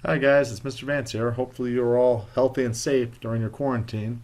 Hi guys, it's Mr. Vance here. Hopefully you're all healthy and safe during your quarantine.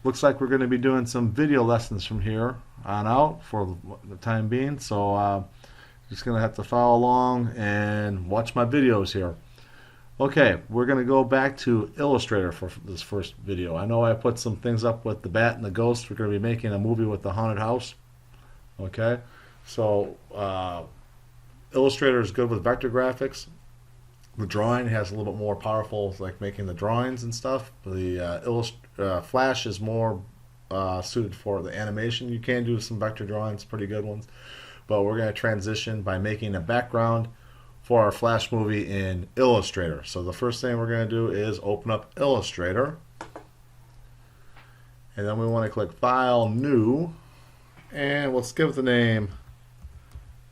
Looks like we're going to be doing some video lessons from here on out for the time being. So just going to have to follow along and watch my videos here. Okay, we're going to go back to Illustrator for this first video. I know I put some things up with the bat and the ghost. We're going to be making a movie with the haunted house. Okay, so Illustrator is good with vector graphics. The drawing has a little bit more powerful, like making the drawings and stuff. The Flash is more suited for the animation. You can do some vector drawings, pretty good ones. But we're going to transition by making a background for our Flash movie in Illustrator. So the first thing we're going to do is open up Illustrator. And then we want to click File, New. And let's give it the name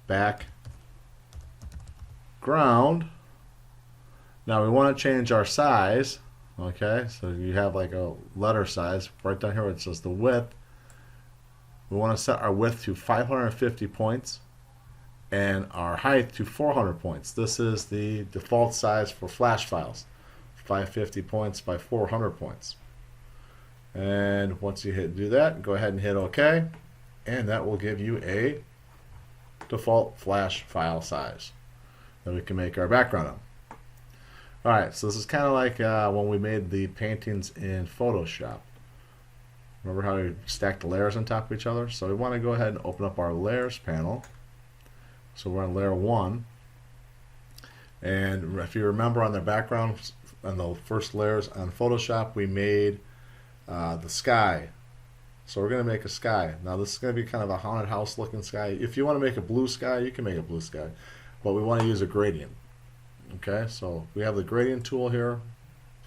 Background. Now we want to change our size. Okay, so you have like a letter size right down here where it says the width. We want to set our width to 550 points and our height to 400 points. This is the default size for Flash files, 550 points by 400 points. And once you do that, go ahead and hit OK, and that will give you a default Flash file size that we can make our background on. Alright, so this is kind of like when we made the paintings in Photoshop. Remember how we stacked the layers on top of each other? So we want to go ahead and open up our layers panel. So we're on layer 1. And if you remember on the background, on the first layers on Photoshop, we made the sky. So we're going to make a sky. Now this is going to be kind of a haunted house looking sky. If you want to make a blue sky, you can make a blue sky. But we want to use a gradient. Okay, so we have the gradient tool here.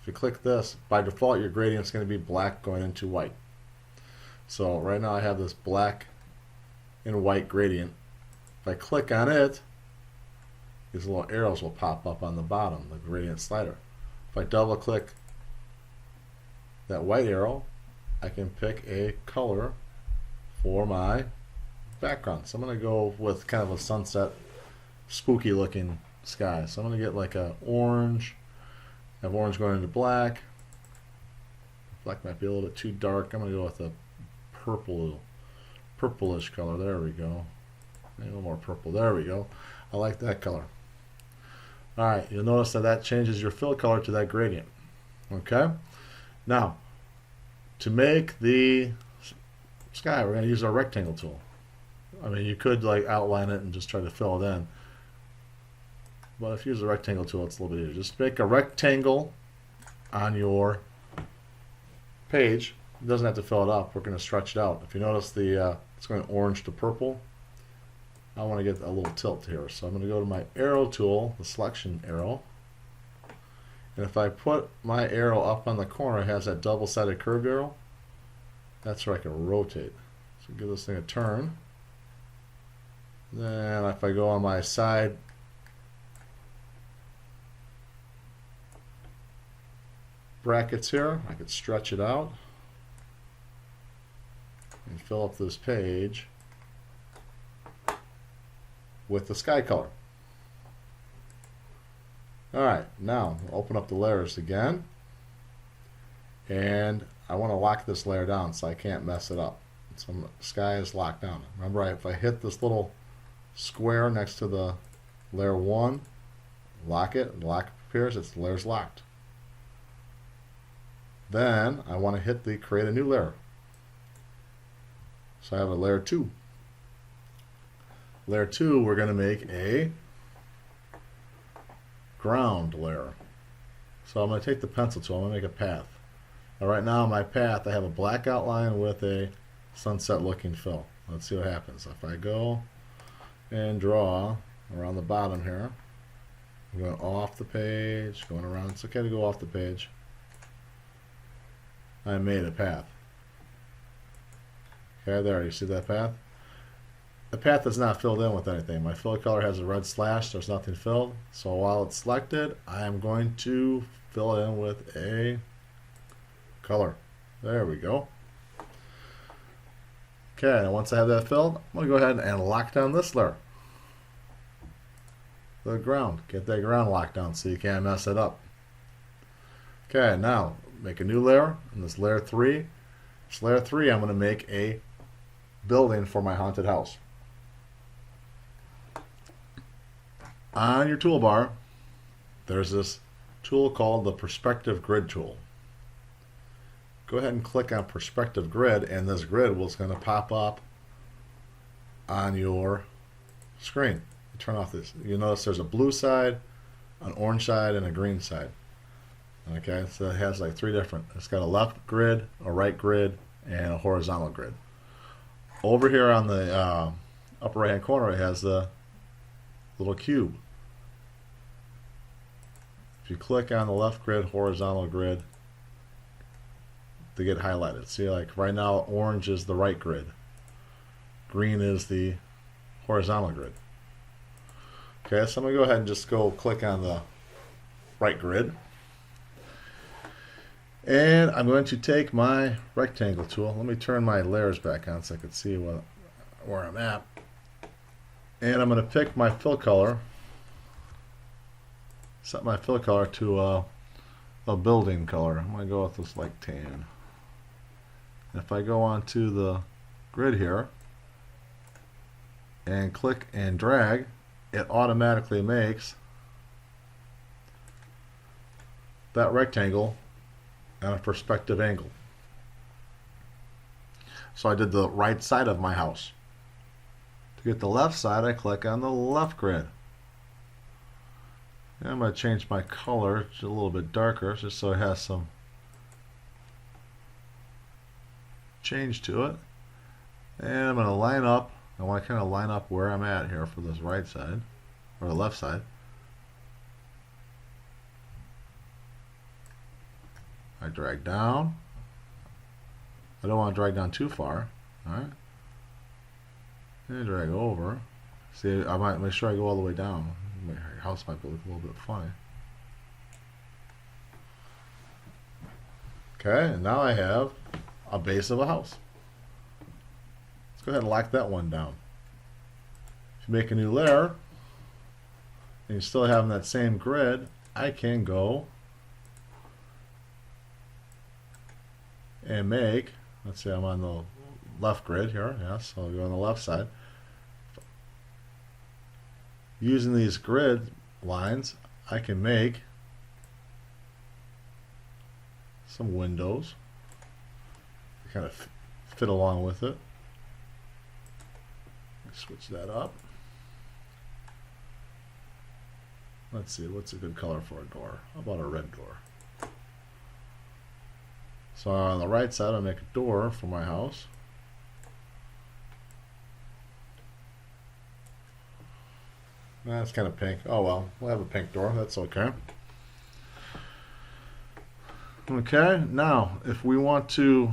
If you click this, by default your gradient is going to be black going into white. So right now I have this black and white gradient. If I click on it, these little arrows will pop up on the bottom, the gradient slider. If I double click that white arrow, I can pick a color for my background. So I'm going to go with kind of a sunset, spooky looking sky. So I'm going to get like a orange. I have orange going into black. Black might be a little bit too dark. I'm going to go with a purplish color. There we go. Maybe a little more purple. There we go. I like that color. Alright, you'll notice that that changes your fill color to that gradient. Okay? Now, to make the sky, we're going to use our rectangle tool. I mean, you could like outline it and just try to fill it in. But if you use the rectangle tool, it's a little bit easier. Just make a rectangle on your page. It doesn't have to fill it up. We're going to stretch it out. If you notice it's going orange to purple. I want to get a little tilt here. So I'm going to go to my arrow tool, the selection arrow. And if I put my arrow up on the corner, it has that double-sided curved arrow. That's where I can rotate. So give this thing a turn. Then if I go on my side brackets here, I could stretch it out and fill up this page with the sky color. Alright, now open up the layers again, and I want to lock this layer down so I can't mess it up. So the sky is locked down. Remember, if I hit this little square next to the layer 1, lock it, and lock appears, the layer's locked. Then I want to hit the create a new layer. So I have a layer 2. Layer 2, we're going to make a ground layer. So I'm going to take the pencil tool, I'm going to make a path. Now right now my path, I have a black outline with a sunset looking fill. Let's see what happens. If I go and draw around the bottom here, I'm going off the page, going around. It's okay to go off the page. I made a path. Okay, there, you see that path? The path is not filled in with anything. My fill color has a red slash, there's nothing filled. So while it's selected, I am going to fill it in with a color. There we go. Okay, and once I have that filled, I'm going to go ahead and lock down this layer. the ground. Get that ground locked down so you can't mess it up. Okay, now make a new layer. In this layer 3, this layer 3, I'm going to make a building for my haunted house. On your toolbar, there's this tool called the Perspective Grid tool. Go ahead and click on Perspective Grid, and this grid is going to pop up on your screen. Turn off this. You'll notice there's a blue side, an orange side, and a green side. Okay, so it has like 3 different. It's got a left grid, a right grid, and a horizontal grid. Over here on the upper right hand corner, it has the little cube. If you click on the left grid, horizontal grid, they get highlighted. See, like right now, orange is the right grid, green is the horizontal grid. Okay, so I'm going to go ahead and just go click on the right grid. And I'm going to take my rectangle tool. Let me turn my layers back on so I can see where I'm at. And I'm going to pick my fill color, set my fill color to a building color. I'm going to go with this like tan. And if I go onto the grid here and click and drag, it automatically makes that rectangle at a perspective angle. So I did the right side of my house. To get the left side, I click on the left grid. And I'm going to change my color to a little bit darker just so it has some change to it. And I'm going to line up. I want to kind of line up where I'm at here for this right side, or the left side. I drag down. I don't want to drag down too far. Alright. And drag over. See, I might make sure I go all the way down. My house might look a little bit funny. Okay, and now I have a base of a house. Let's go ahead and lock that one down. If you make a new layer, and you still have that same grid, I can go and make, let's say I'm on the left grid here, yes, so I'll go on the left side. Using these grid lines, I can make some windows to kind of fit along with it. Switch that up. Let's see, what's a good color for a door? How about a red door? So on the right side, I'll make a door for my house. That's kind of pink. Oh well, we'll have a pink door. That's okay. Okay, now if we want to,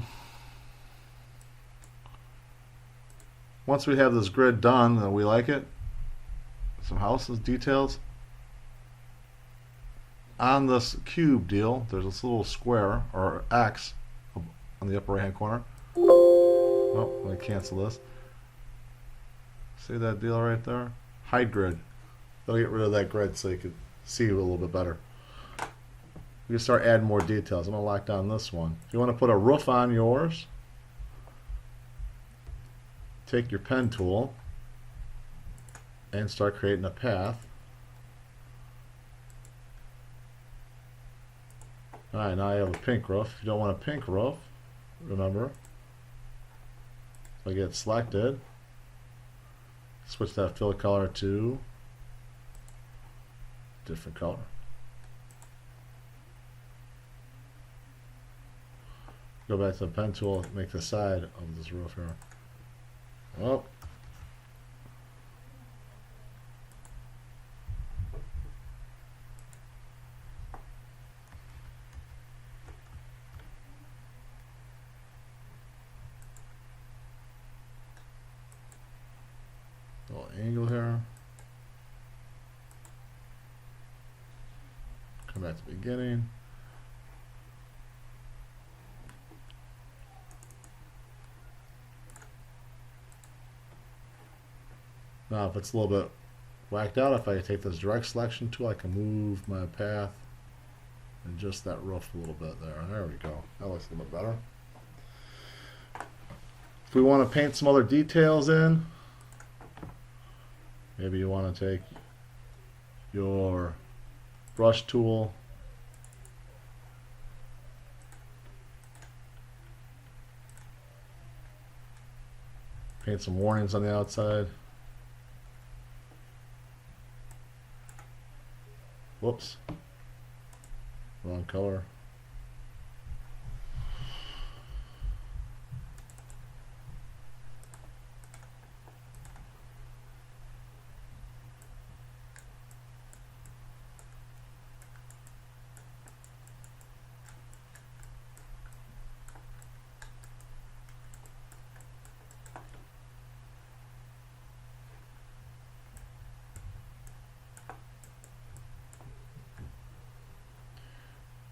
once we have this grid done and we like it, some houses details, on this cube deal, there's this little square or X on the upper right hand corner. Oh, let me cancel this. See that deal right there? Hide grid. That'll get rid of that grid so you can see a little bit better. We can start adding more details. I'm going to lock down this one. If you want to put a roof on yours, take your pen tool and start creating a path. Alright, now I have a pink roof. If you don't want a pink roof, remember, I get selected, switch that fill color to different color. Go back to the pen tool, make the side of this roof here. Oh. Little angle here. Come back to the beginning. Now if it's a little bit whacked out. If I take this direct selection tool, I can move my path and just that roof a little bit there. There we go. That looks a little bit better. If we want to paint some other details in, maybe you want to take your brush tool, paint some warnings on the outside. Whoops. Wrong color.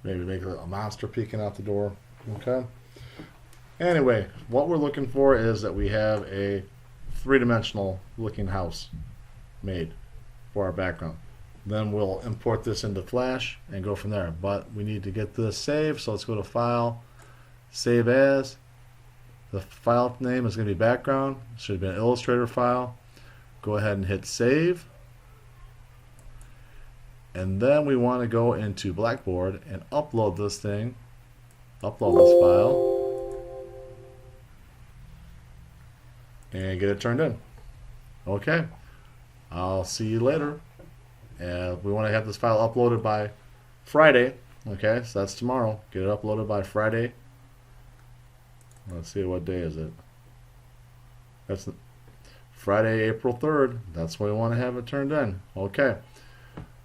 Maybe make a monster peeking out the door. Okay. Anyway, what we're looking for is that we have a three-dimensional looking house made for our background. Then we'll import this into Flash and go from there. But we need to get this saved, so let's go to File, Save As. The file name is going to be background. It should be an Illustrator file. Go ahead and hit Save. And then we want to go into Blackboard and upload this thing, upload this file, and get it turned in. Okay, I'll see you later. We want to have this file uploaded by Friday. Okay, so that's tomorrow. Get it uploaded by Friday. Let's see, what day is it? That's Friday, April 3rd. That's when we want to have it turned in. Okay.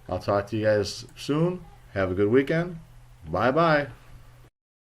I'll talk to you guys soon. Have a good weekend. Bye-bye.